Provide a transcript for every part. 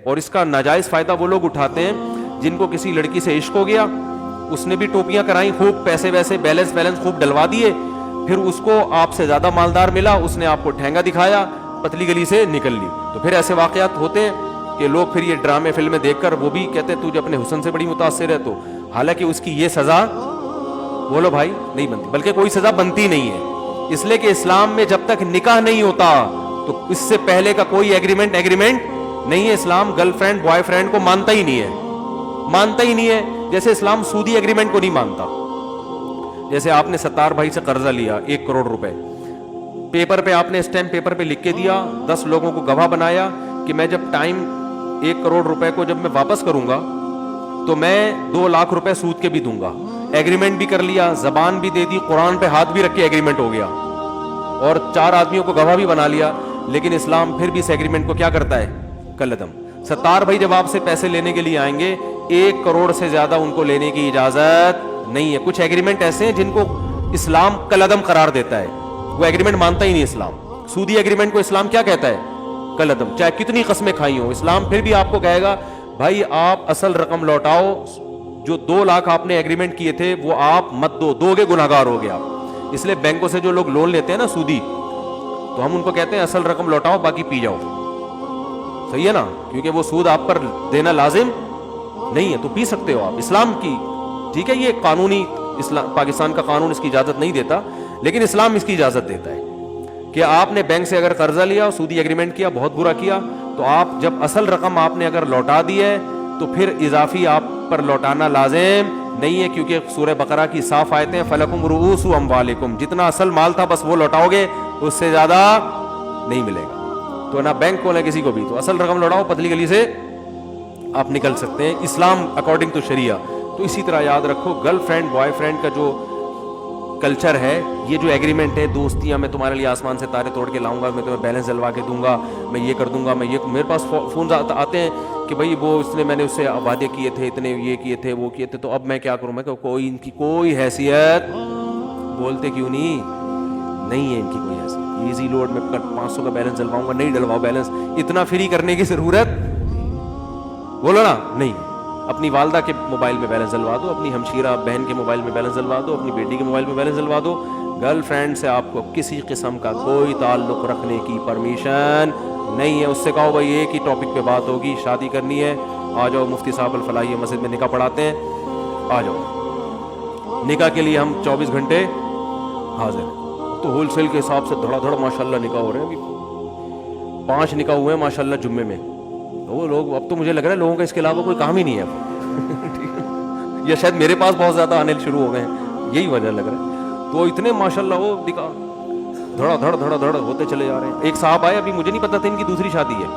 اور اس کا ناجائز فائدہ وہ لوگ اٹھاتے ہیں جن کو کسی لڑکی سے عشق ہو گیا, اس نے بھی ٹوپیاں کرائیں, خوب پیسے ویسے بیلنس خوب ڈلوا دیے, پھر اس کو آپ سے زیادہ مالدار ملا, اس نے آپ کو ٹھینگا دکھایا, پتلی گلی سے نکل لی. تو پھر ایسے واقعات ہوتے ہیں کہ لوگ پھر یہ ڈرامے فلمیں دیکھ کر وہ بھی کہتے ہیں تو جو اپنے حسن سے بڑی متاثر ہے, تو حالانکہ اس کی یہ سزا بولو بھائی نہیں بنتی, بلکہ کوئی سزا بنتی نہیں ہے, اس لیے کہ اسلام میں جب تک نکاح نہیں ہوتا تو اس سے پہلے کا کوئی ایگریمنٹ نہیں ہے. اسلام گرل فرینڈ بوائے فرینڈ کو مانتا ہی نہیں ہے, جیسے اسلام سودی ایگریمنٹ کو نہیں مانتا. جیسے آپ نے ستار بھائی سے قرضہ لیا 1 کروڑ روپے, پیپر پہ آپ نے اسٹیمپ پیپر پہ لکھ کے دیا, 10 لوگوں کو گواہ بنایا کہ میں جب ٹائم 1 کروڑ روپے کو جب میں واپس کروں گا تو میں 2 لاکھ روپے سود کے بھی دوں گا. ایگریمنٹ بھی کر لیا, زبان بھی دے دی, قرآن پہ ہاتھ بھی رکھ کے ایگریمنٹ ہو گیا, اور 4 آدمیوں کو گواہ بھی بنا لیا. لیکن اسلام پھر بھی اس ایگریمنٹ کو کیا کرتا ہے, کالعدم. ستار بھائی جب آپ سے پیسے لینے کے لیے آئیں گے 1 کروڑ سے زیادہ ان کو لینے کی اجازت نہیں ہے. کچھ ایگریمنٹ ایسے ہیں جن کو اسلام کالعدم قرار دیتا ہے, وہ ایگریمنٹ مانتا ہی نہیں اسلام. سودی ایگریمنٹ کو اسلام کیا کہتا ہے, کالعدم. چاہے کتنی قسمیں کھائی ہوں, اسلام پھر بھی آپ کو کہے گا بھائی آپ اصل رقم لوٹاؤ, جو 2 لاکھ آپ نے ایگریمنٹ کیے تھے وہ آپ مت دو گے, گناہگار ہو گیا. اس لیے بینکوں سے جو لوگ لون لیتے ہیں نا سودی, تو ہم ان کو کہتے ہیں اصل رقم لوٹاؤ باقی پی جاؤ. صحیح ہے نا, کیونکہ وہ سود آپ پر دینا لازم نہیں ہے, تو پی سکتے ہو آپ. اسلام کی ٹھیک ہے, یہ قانونی پاکستان کا قانون اس کی اجازت نہیں دیتا, لیکن اسلام اس کی اجازت دیتا ہے کہ آپ نے بینک سے اگر قرضہ لیا, سودی ایگریمنٹ کیا, بہت برا کیا, تو آپ جب اصل رقم آپ نے اگر لوٹا دی ہے تو پھر اضافی آپ پر لوٹانا لازم نہیں ہے, کیونکہ سورہ بقرہ کی صاف آیتیں ہیں فلکم رؤوس اموالکم, جتنا اصل مال تھا بس وہ لوٹاؤ گے, اس سے زیادہ نہیں ملے گا. تو نہ بینک کو نہ کسی کو بھی, تو اصل رقم لوٹاؤ, پتلی گلی سے آپ نکل سکتے ہیں اسلام اکارڈنگ ٹو شریعہ. تو اسی طرح یاد رکھو گرل فرینڈ بوائے فرینڈ کا جو کلچر ہے, یہ جو ایگریمنٹ ہے, دوستیاں, میں تمہارے لیے آسمان سے تارے توڑ کے لاؤں گا, میں تمہیں بیلنس دلوا کے دوں گا, میں یہ کر دوں گا, میں یہ, میرے پاس فون آتے ہیں کہ بھائی وہ اس نے, میں نے اس سے وعدے کیے تھے, اتنے یہ کیے تھے, وہ کیے تھے, تو اب میں کیا کروں. میں کہ کوئی ان کی کوئی حیثیت, بولتے کیوں نہیں ہے ان کی کوئی حیثیت. ایزی لوڈ میں 500 کا بیلنس ڈلواؤں گا, نہیں ڈلواؤ بیلنس, اتنا فری کرنے کی ضرورت بولو نا نہیں. اپنی والدہ کے موبائل میں بیلنس ڈلوا دو, اپنی ہمشیرہ بہن کے موبائل میں بیلنس ڈلوا دو, اپنی بیٹی کے موبائل میں بیلنس ڈلوا دو. گرل فرینڈ سے آپ کو کسی قسم کا کوئی تعلق رکھنے کی پرمیشن نہیں ہے. اس سے کہو بھائی ایک ہی ٹاپک پہ بات ہوگی, شادی کرنی ہے, آ جاؤ مفتی صاحب الفلاحی مسجد میں نکاح پڑھاتے ہیں, آ جاؤ نکاح کے لیے, ہم 24 گھنٹے حاضر ہیں. تو ہول سیل کے حساب سے دھڑا دھڑ ماشاء اللہ نکاح ہو رہے ہیں. ابھی 5 نکاح ہوئے ہیں ماشاء اللہ جمعے میں. وہ لوگ, اب تو مجھے لگ رہا ہے لوگوں کا اس کے علاوہ کوئی کام ہی نہیں ہے اب یا شاید میرے پاس بہت زیادہ آنے شروع ہو گئے ہیں, یہی وجہ لگ رہا ہے. تو اتنے ماشاء اللہ وہ دکھا دھڑا دھڑ ہوتے چلے جا رہے ہیں. ایک صاحب آئے, ابھی مجھے نہیں پتا تھا ان کی دوسری شادی ہے,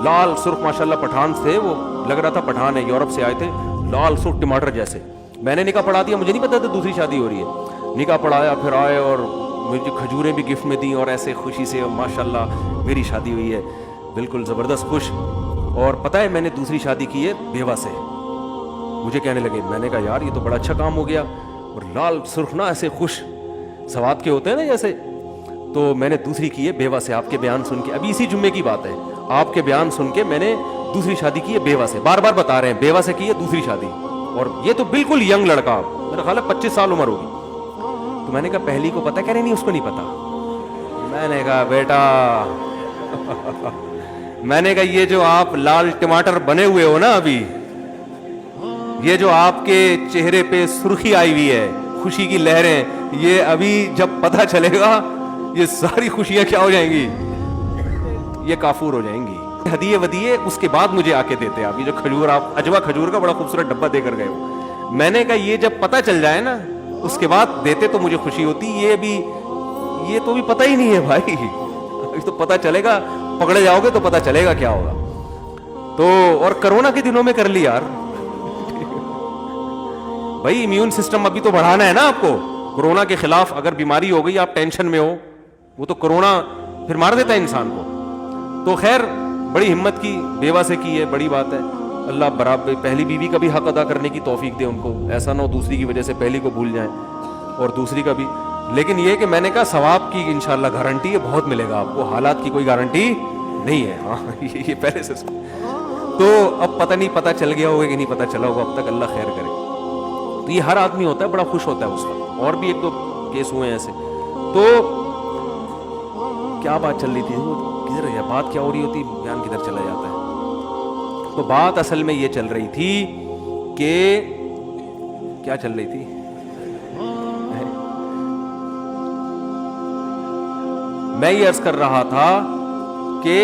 لال سرخ ماشاء اللہ پٹھان تھے, وہ لگ رہا تھا پٹھان ہے, یورپ سے آئے تھے, لال سرخ ٹماٹر جیسے. میں نے نکاح پڑھا دیا, مجھے نہیں پتا تھا دوسری شادی ہو رہی ہے. نکاح پڑھایا, پھر آئے اور مجھے کھجوریں بھی گفٹ میں دیں, اور ایسے خوشی سے ماشاء اللہ میری شادی ہوئی ہے, بالکل زبردست خوش. اور پتہ ہے میں نے دوسری شادی کی ہے بیوہ سے. مجھے کہنے لگے, میں نے کہا یار یہ تو بڑا اچھا کام ہو گیا, اور لال سرخ نا ایسے خوش سواد کے ہوتے ہیں نا جیسے. تو میں نے دوسری کی ہے بیوہ سے. آپ کے بیان سن کے, ابھی اسی جمعے کی بات ہے, آپ کے بیان سن کے میں نے دوسری شادی کی ہے بیوہ سے. بار بار بتا رہے ہیں بیوہ سے کی ہے دوسری شادی, اور یہ تو بالکل ینگ لڑکا, میرا خیال ہے 25 سال عمر ہوگی. تو میں نے کہا پہلی کو پتا, کہہ رہے نہیں اس کو نہیں پتا. میں نے کہا بیٹا میں نے کہا یہ جو آپ لال ٹماٹر بنے ہوئے ہو نا ابھی, یہ جو آپ کے چہرے پہ سرخی آئی ہوئی ہے, خوشی کی لہریں, یہ ابھی جب پتہ چلے گا یہ ساری خوشیاں کیا ہو جائیں گی, یہ کافور ہو جائیں گی. ہدیے ودیے اس کے بعد مجھے آ کے دیتے. آپ یہ جو کھجور, آپ اجوا کھجور کا بڑا خوبصورت ڈبہ دے کر گئے ہو. میں نے کہا یہ جب پتہ چل جائے نا اس کے بعد دیتے تو مجھے خوشی ہوتی. یہ تو بھی پتہ ہی نہیں ہے بھائی, تو پتہ چلے گا, پکڑے جاؤ گے تو پتہ چلے گا کیا ہوگا. تو اور کرونا کے دنوں میں کر لی یار بھائی, امیون سسٹم ابھی تو بڑھانا ہے نا آپ کو. کرونا کے خلاف اگر بیماری ہو گئی, آپ ٹینشن میں ہو, وہ تو کرونا پھر مار دیتا ہے انسان کو. تو خیر بڑی ہمت کی, بیوہ سے کی ہے, بڑی بات ہے. اللہ برابر پہلی بیوی کا بھی حق ادا کرنے کی توفیق دے ان کو, ایسا نہ ہو دوسری کی وجہ سے پہلی کو بھول جائیں, اور دوسری کا بھی. لیکن یہ کہ میں نے کہا ثواب کی انشاءاللہ گارنٹی ہے, بہت ملے گا آپ کو, حالات کی کوئی گارنٹی نہیں ہے. ہاں یہ پہلے سے تو اب پتہ نہیں پتہ چل گیا ہوگا کہ نہیں پتہ چلا ہوگا، اب تک اللہ خیر کرے. تو یہ ہر آدمی ہوتا ہے بڑا خوش ہوتا ہے اس وقت. اور بھی ایک دو کیس ہوئے ہیں ایسے. تو کیا بات چل رہی تھی، کدھر ہے بات، کیا ہو رہی ہوتی، بیان کدھر چلا جاتا ہے. تو بات اصل میں یہ چل رہی تھی کہ کیا چل رہی تھی، میں یہ عرض کر رہا تھا کہ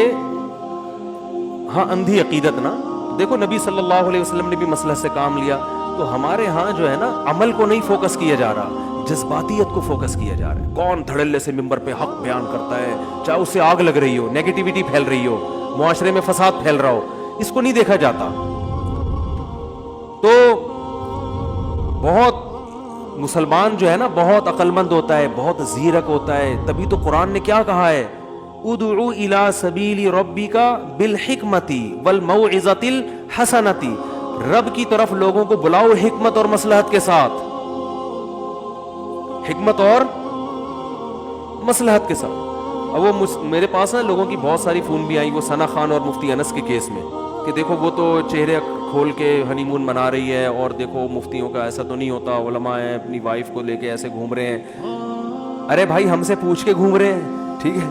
ہاں اندھی عقیدت نا، دیکھو نبی صلی اللہ علیہ وسلم نے بھی مسئلہ سے کام لیا. تو ہمارے ہاں جو ہے نا عمل کو نہیں فوکس کیا جا رہا، جذباتیت کو فوکس کیا جا رہا ہے. کون دھڑلے سے ممبر پہ حق بیان کرتا ہے، چاہے اس سے آگ لگ رہی ہو، نیگیٹیوٹی پھیل رہی ہو، معاشرے میں فساد پھیل رہا ہو، اس کو نہیں دیکھا جاتا. تو بہت مسلمان جو ہے نا بہت عقل مند ہوتا ہے، بہت زیرک ہوتا ہے. تبھی تو قرآن نے کیا کہا ہے، ادعو الی سبیل ربک بالحکمت والموعظۃ الحسنۃ، رب کی طرف لوگوں کو بلاؤ حکمت اور مصلحت کے ساتھ، حکمت اور مصلحت کے ساتھ. اب وہ میرے پاس نا لوگوں کی بہت ساری فون بھی آئی، وہ ثنا خان اور مفتی انس کے کیس میں، کہ دیکھو وہ تو چہرے کھول کے ہنی مون منا رہی ہے، اور دیکھو مفتیوں کا ایسا تو نہیں ہوتا، علماء ہیں اپنی وائف کو لے کے ایسے گھوم رہے ہیں. ارے بھائی ہم سے پوچھ کے گھوم رہے ہیں، ٹھیک ہے،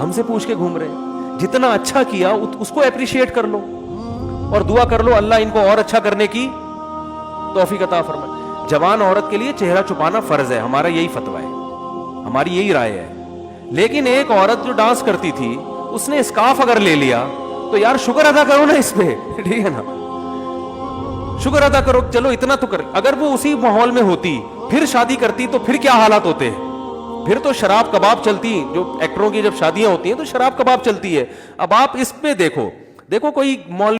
ہم سے پوچھ کے گھوم رہے ہیں. جتنا اچھا کیا اس کو اپریشیٹ کر لو اور دعا کر لو اللہ ان کو اور اچھا کرنے کی توفیق عطا فرمائے. جوان عورت کے لیے چہرہ چھپانا فرض ہے، ہمارا یہی فتویٰ ہے، ہماری یہی رائے ہے. لیکن ایک عورت جو ڈانس کرتی تھی اس نے اسکارف اگر لے لیا تو یار شکر ادا کرو نا اس پہ، ٹھیک ہے نا، شکر ادا کرو. چلو اتنا تو کر، اگر وہ اسی ماحول میں ہوتی پھر شادی کرتی تو پھر کیا حالات ہوتے، پھر تو شراب کباب چلتی. جو ایکٹروں کی جب شادیاں ہوتی ہیں تو شراب کباب چلتی ہے. اب آپ اس پہ دیکھو کوئی مول